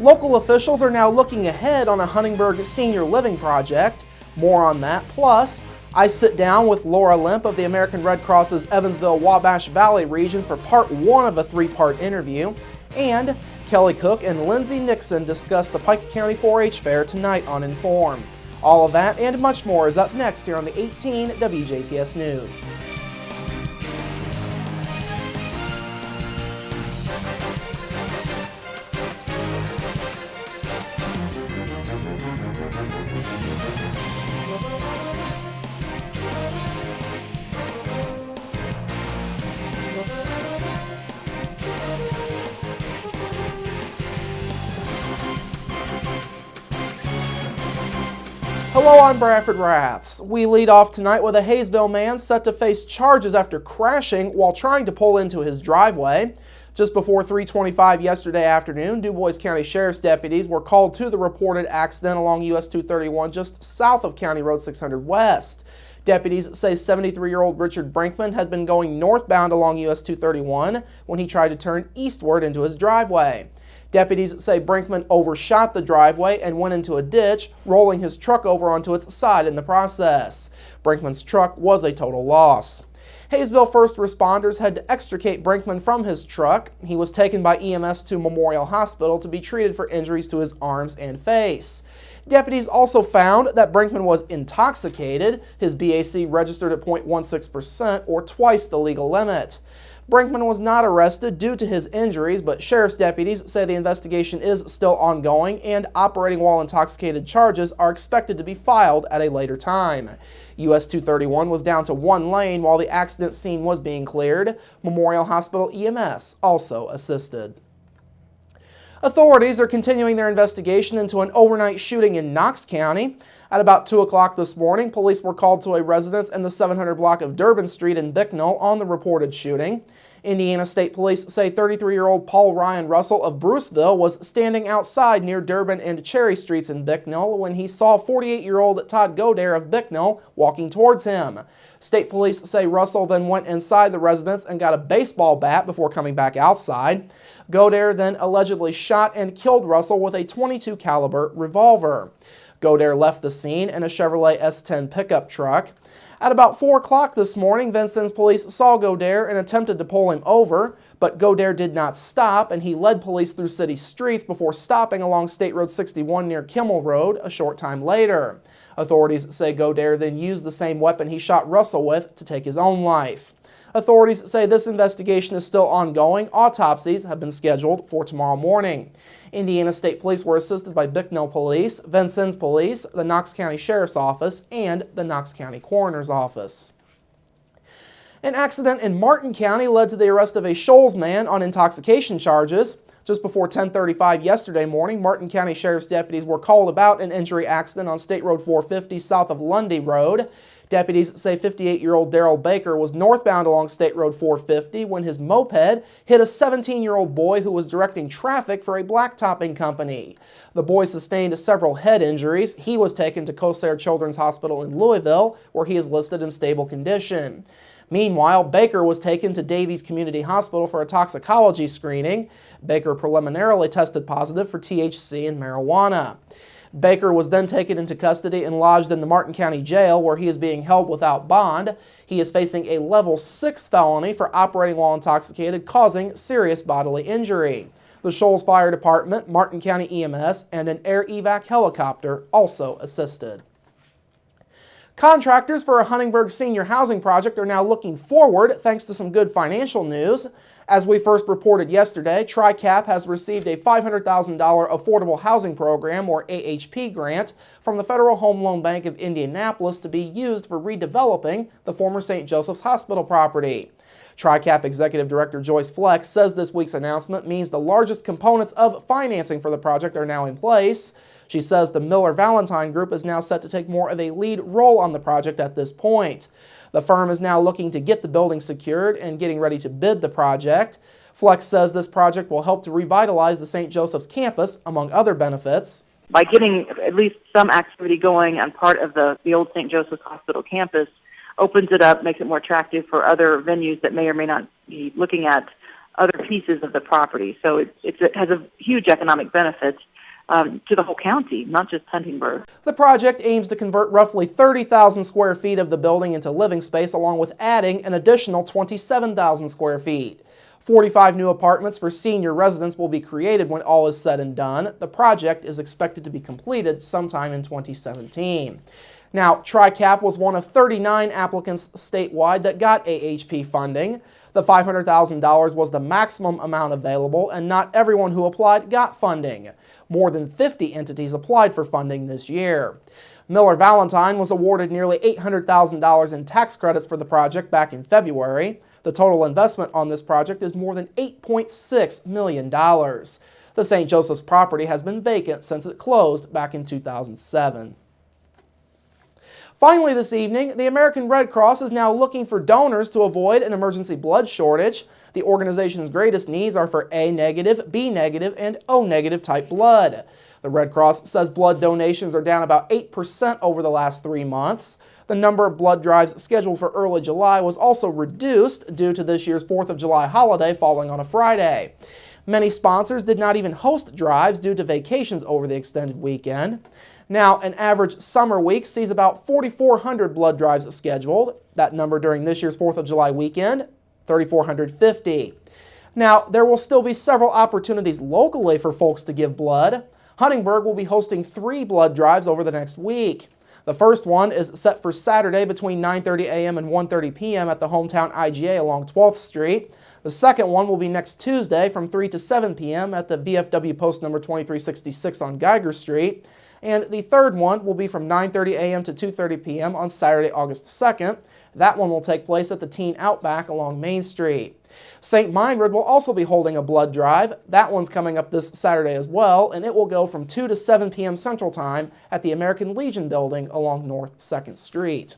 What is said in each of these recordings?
Local officials are now looking ahead on a Huntingburg senior living project. More on that. Plus, I sit down with Laura Limp of the American Red Cross's Evansville-Wabash Valley region for part one of a three-part interview. And Kelly Cook and Lindsay Nixon discuss the Pike County 4-H Fair tonight on Inform. All of that and much more is up next here on the 18 WJTS News. Hello, I'm Bradford Raths. We lead off tonight with a Hayesville man set to face charges after crashing while trying to pull into his driveway. Just before 3:25 yesterday afternoon, DuBois County Sheriff's deputies were called to the reported accident along US 231 just south of County Road 600 West. Deputies say 73-year-old Richard Brinkman had been going northbound along US 231 when he tried to turn eastward into his driveway. Deputies say Brinkman overshot the driveway and went into a ditch, rolling his truck over onto its side in the process. Brinkman's truck was a total loss. Hayesville first responders had to extricate Brinkman from his truck. He was taken by EMS to Memorial Hospital to be treated for injuries to his arms and face. Deputies also found that Brinkman was intoxicated. His BAC registered at 0.16%, or twice the legal limit. Brinkman was not arrested due to his injuries, but sheriff's deputies say the investigation is still ongoing and operating while intoxicated charges are expected to be filed at a later time. US 231 was down to one lane while the accident scene was being cleared. Memorial Hospital EMS also assisted. Authorities are continuing their investigation into an overnight shooting in Knox County. At about 2 o'clock this morning, police were called to a residence in the 700 block of Durbin Street in Bicknell on the reported shooting. Indiana State Police say 33-year-old Paul Ryan Russell of Bruceville was standing outside near Durbin and Cherry Streets in Bicknell when he saw 48-year-old Todd Godare of Bicknell walking towards him. State police say Russell then went inside the residence and got a baseball bat before coming back outside. Godare then allegedly shot and killed Russell with a .22 caliber revolver. Godare left the scene in a Chevrolet S10 pickup truck. At about 4 o'clock this morning, Vincennes police saw Godare and attempted to pull him over, but Godare did not stop, and he led police through city streets before stopping along State Road 61 near Kimmel Road a short time later. Authorities say Godare then used the same weapon he shot Russell with to take his own life. Authorities say this investigation is still ongoing. Autopsies have been scheduled for tomorrow morning. Indiana State Police were assisted by Bicknell Police, Vincennes Police, the Knox County Sheriff's Office, and the Knox County Coroner's Office. An accident in Martin County led to the arrest of a Shoals man on intoxication charges. Just before 10:35 yesterday morning, Martin County Sheriff's deputies were called about an injury accident on State Road 450 south of Lundy Road. Deputies say 58-year-old Darrell Baker was northbound along State Road 450 when his moped hit a 17-year-old boy who was directing traffic for a blacktopping company. The boy sustained several head injuries. He was taken to Cosair Children's Hospital in Louisville, where he is listed in stable condition. Meanwhile, Baker was taken to Davies Community Hospital for a toxicology screening. Baker preliminarily tested positive for THC and marijuana. Baker was then taken into custody and lodged in the Martin County Jail, where he is being held without bond. He is facing a level 6 felony for operating while intoxicated, causing serious bodily injury. The Shoals Fire Department, Martin County EMS, and an air evac helicopter also assisted. Contractors for a Huntingburg senior housing project are now looking forward thanks to some good financial news. As we first reported yesterday, TRICAP has received a $500,000 Affordable Housing Program, or AHP, grant from the Federal Home Loan Bank of Indianapolis to be used for redeveloping the former St. Joseph's Hospital property. TRICAP Executive Director Joyce Fleck says this week's announcement means the largest components of financing for the project are now in place. She says the Miller-Valentine Group is now set to take more of a lead role on the project at this point. The firm is now looking to get the building secured and getting ready to bid the project. Flex says this project will help to revitalize the St. Joseph's campus, among other benefits. By getting at least some activity going on part of the old St. Joseph's Hospital campus, opens it up, makes it more attractive for other venues that may or may not be looking at other pieces of the property. So it has a huge economic benefit to the whole county, not just Huntingburg. The project aims to convert roughly 30,000 square feet of the building into living space, along with adding an additional 27,000 square feet. 45 new apartments for senior residents will be created when all is said and done. The project is expected to be completed sometime in 2017. Now, TRICAP was one of 39 applicants statewide that got AHP funding. The $500,000 was the maximum amount available, and not everyone who applied got funding. More than 50 entities applied for funding this year. Miller Valentine was awarded nearly $800,000 in tax credits for the project back in February. The total investment on this project is more than $8.6 million. The St. Joseph's property has been vacant since it closed back in 2007. Finally this evening, the American Red Cross is now looking for donors to avoid an emergency blood shortage. The organization's greatest needs are for A negative, B negative, and O negative type blood. The Red Cross says blood donations are down about 8% over the last 3 months. The number of blood drives scheduled for early July was also reduced due to this year's 4th of July holiday falling on a Friday. Many sponsors did not even host drives due to vacations over the extended weekend. Now, an average summer week sees about 4,400 blood drives scheduled. That number during this year's 4th of July weekend, 3,450. Now, there will still be several opportunities locally for folks to give blood. Huntingburg will be hosting 3 blood drives over the next week. The first one is set for Saturday between 9:30 a.m. and 1:30 p.m. at the hometown IGA along 12th Street. The second one will be next Tuesday from 3 to 7 p.m. at the VFW post number 2366 on Geiger Street. And the third one will be from 9:30 a.m. to 2:30 p.m. on Saturday, August 2nd. That one will take place at the Teen Outback along Main Street. St. Meinrad will also be holding a blood drive. That one's coming up this Saturday as well, and it will go from 2 to 7 p.m. Central Time at the American Legion building along North 2nd Street.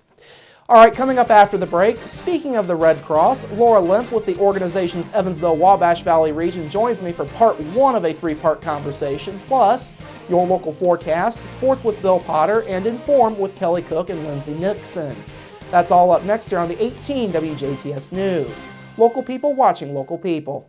All right, coming up after the break, speaking of the Red Cross, Laura Limp with the organization's Evansville-Wabash Valley region joins me for part 1 of a 3-part conversation, plus your local forecast, sports with Bill Potter, and Inform with Kelly Cook and Lindsay Nixon. That's all up next here on the 18 WJTS News. Local people watching local people.